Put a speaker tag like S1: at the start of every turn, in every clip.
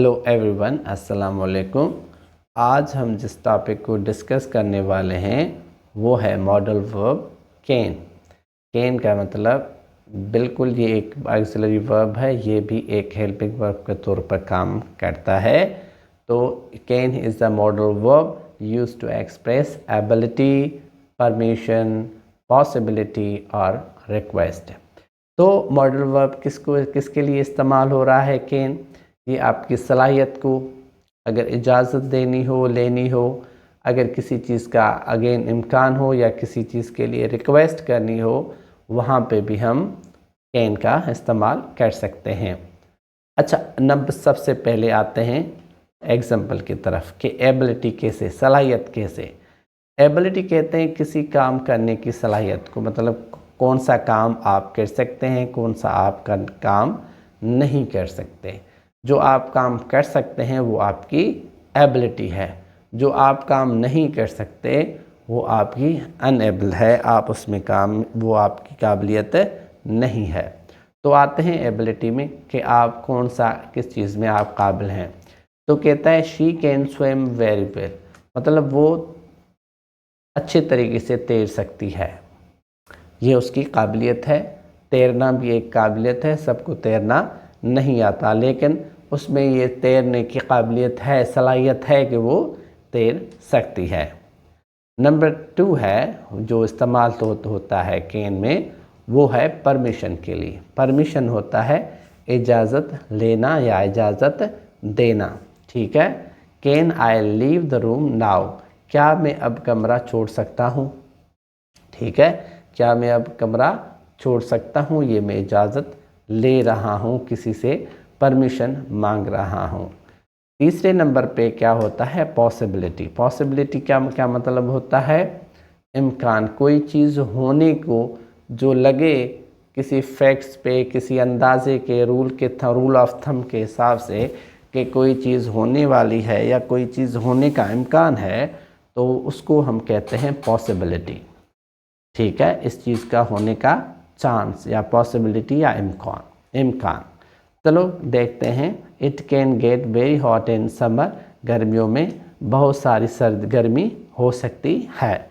S1: Hello everyone, अस्सलाम वालेकुम। आज हम जिस टॉपिक को डिस्कस करने वाले हैं वो है मॉडल वर्ब कैन। कैन का मतलब बिल्कुल ये एक ऑक्सिलरी वर्ब है, ये भी एक हेल्पिंग वर्ब के तौर पर काम करता है। तो can is the modal verb used to express ability, permission, possibility और रिक्वेस्ट। तो मॉडल वर्ब किसके लिए इस्तेमाल हो रहा है कैन? ये आपकी सलाहियत को अगर इजाज़त देनी हो, लेनी हो, अगर किसी चीज़ का अगेन इम्कान हो या किसी चीज़ के लिए रिक्वेस्ट करनी हो, वहाँ पे भी हम कैन का इस्तेमाल कर सकते हैं। अच्छा, सबसे पहले आते हैं एग्जाम्पल की तरफ कि एबिलिटी कैसे, सलाहियत कैसे। एबिलिटी कहते हैं किसी काम करने की सलाहियत को, मतलब कौन सा काम आप कर सकते हैं, कौन सा आप काम नहीं कर सकते। जो आप काम कर सकते हैं वो आपकी एबिलिटी है, जो आप काम नहीं कर सकते वो आपकी अनएबल है, आप उसमें काम, वो आपकी काबिलियत नहीं है। तो आते हैं एबिलिटी में कि आप कौन सा, किस चीज़ में आप काबिल हैं। तो कहता है she can swim very well, मतलब वो अच्छे तरीके से तैर सकती है, ये उसकी काबिलियत है। तैरना भी एक काबिलियत है, सबको तैरना नहीं आता, लेकिन उसमें ये तैरने की काबिलियत है, सलाहियत है कि वो तैर सकती है। नंबर 2 है जो इस्तेमाल होता है कैन में, वो है परमिशन के लिए। परमिशन होता है इजाज़त लेना या इजाज़त देना, ठीक है। Can I leave the room now, क्या मैं अब कमरा छोड़ सकता हूँ, ठीक है। क्या मैं अब कमरा छोड़ सकता हूँ, ये मैं इजाज़त ले रहा हूँ, किसी से परमिशन मांग रहा हूँ। तीसरे नंबर पे क्या होता है, पॉसिबिलिटी। पॉसिबिलिटी क्या क्या मतलब होता है, इम्कान, कोई चीज़ होने को जो लगे किसी फैक्ट्स पे, किसी अंदाजे के रूल ऑफ थंब के हिसाब से कि कोई चीज़ होने वाली है या कोई चीज़ होने का इम्कान है, तो उसको हम कहते हैं पॉसिबिलिटी, ठीक है। इस चीज़ का होने का चांस या पॉसिबिलिटी या इम्कान। चलो देखते हैं। It can get very hot in summer, गर्मियों में बहुत सारी गर्मी हो सकती है,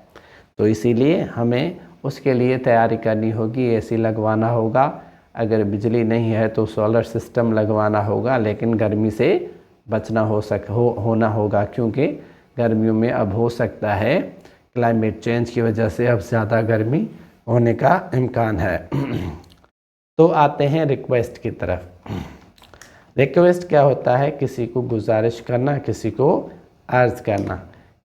S1: तो इसीलिए हमें उसके लिए तैयारी करनी होगी, एसी लगवाना होगा, अगर बिजली नहीं है तो सोलर सिस्टम लगवाना होगा, लेकिन गर्मी से बचना होना होगा, क्योंकि गर्मियों में अब हो सकता है क्लाइमेट चेंज की वजह से अब ज़्यादा गर्मी होने का इम्कान है। तो आते हैं रिक्वेस्ट की तरफ। रिक्वेस्ट क्या होता है, किसी को गुजारिश करना, किसी को अर्ज करना।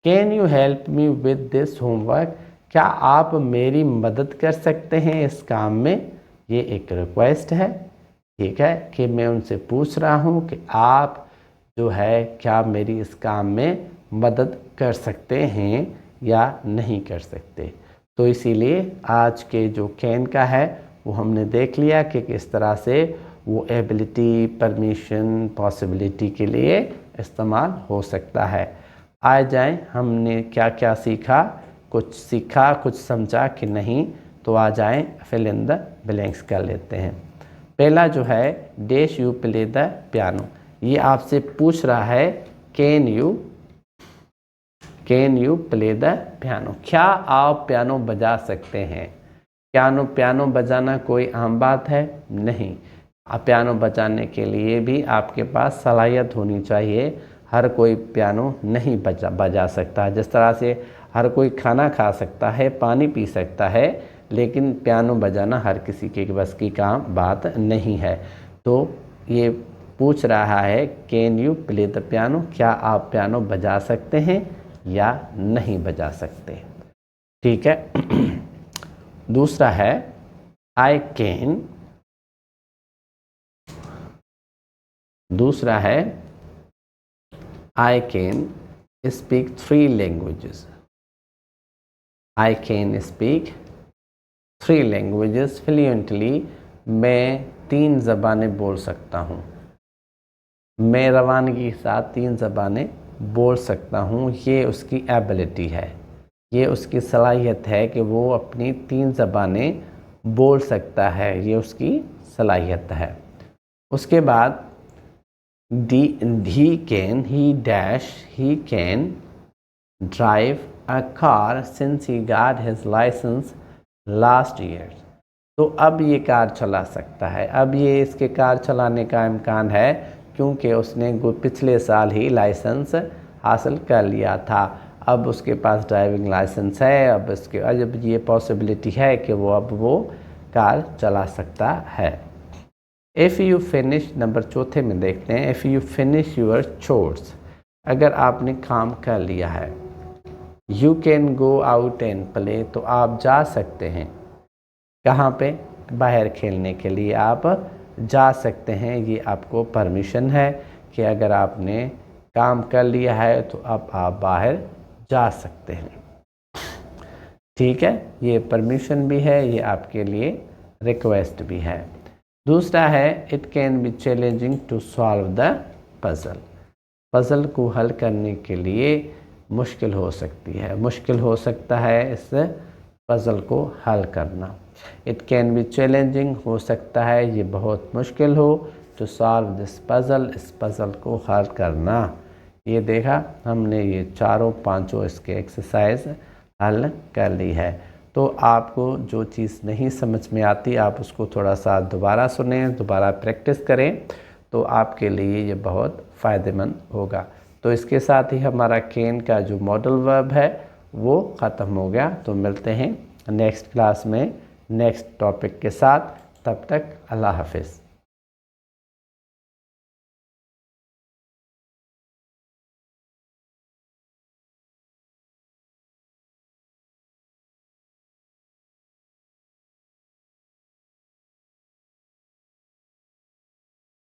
S1: Can you help me with this homework, क्या आप मेरी मदद कर सकते हैं इस काम में, ये एक रिक्वेस्ट है, ठीक है, कि मैं उनसे पूछ रहा हूँ कि आप जो है क्या मेरी इस काम में मदद कर सकते हैं या नहीं कर सकते। तो इसीलिए आज के जो कैन का है वो हमने देख लिया कि किस तरह से वो एबिलिटी, परमिशन, पॉसिबिलिटी के लिए इस्तेमाल हो सकता है। आ जाएं, हमने क्या क्या सीखा, कुछ समझा कि नहीं, तो आ जाएं फिल इन द ब्लैंक्स कर लेते हैं। पहला जो है dash you play the piano, ये आपसे पूछ रहा है can you play the piano, क्या आप पियानो बजा सकते हैं। पियानो बजाना कोई आम बात है नहीं, पियानो बजाने के लिए भी आपके पास सलाहियत होनी चाहिए। हर कोई पियानो नहीं बजा सकता, जिस तरह से हर कोई खाना खा सकता है, पानी पी सकता है, लेकिन पियानो बजाना हर किसी के बस की बात नहीं है। तो ये पूछ रहा है can you play the piano, क्या आप पियानो बजा सकते हैं या नहीं बजा सकते, ठीक है। दूसरा है आई कैन, दूसरा है I can speak 3 languages. I can speak 3 languages fluently, मैं 3 ज़बानें बोल सकता हूँ, मैं रवानगी के साथ 3 ज़बानें बोल सकता हूँ। ये उसकी एबिलिटी है, ये उसकी सलाहियत है कि वो अपनी 3 ज़बानें बोल सकता है, ये उसकी सलाहियत है। उसके बाद he can drive a car since he got his license last year। तो अब ये कार चला सकता है। अब ये इसके कार चलाने का इम्कान है क्योंकि उसने पिछले साल ही लाइसेंस हासिल कर लिया था। अब उसके पास ड्राइविंग लाइसेंस है। अब ये पॉसिबिलिटी है कि वो कार चला सकता है। इफ़ यू फिनिश, नंबर चौथे में देखते हैं, if you finish your chores, अगर आपने काम कर लिया है। You can go out and play, तो आप जा सकते हैं कहाँ पे, बाहर खेलने के लिए आप जा सकते हैं। ये आपको परमिशन है कि अगर आपने काम कर लिया है तो अब आप बाहर जा सकते हैं। ठीक है, ये परमिशन भी है, ये आपके लिए रिक्वेस्ट भी है। दूसरा है it can be challenging to solve the puzzle. Puzzle को हल करने के लिए मुश्किल हो सकती है, मुश्किल हो सकता है इस पज़ल को हल करना। इट कैन बी चैलेंजिंग हो सकता है ये बहुत मुश्किल हो, टू सॉल्व दिस पज़ल, इस पज़ल को हल करना। ये देखा हमने, ये चारों पांचों इसके एक्सरसाइज हल कर ली है। तो आपको जो चीज़ नहीं समझ में आती आप उसको थोड़ा सा दोबारा सुनें, दोबारा प्रैक्टिस करें, तो आपके लिए ये बहुत फ़ायदेमंद होगा। तो इसके साथ ही हमारा कैन का जो मॉडल वर्ब है वो ख़त्म हो गया। तो मिलते हैं नेक्स्ट क्लास में नेक्स्ट टॉपिक के साथ। तब तक अल्लाह हाफ़िज़।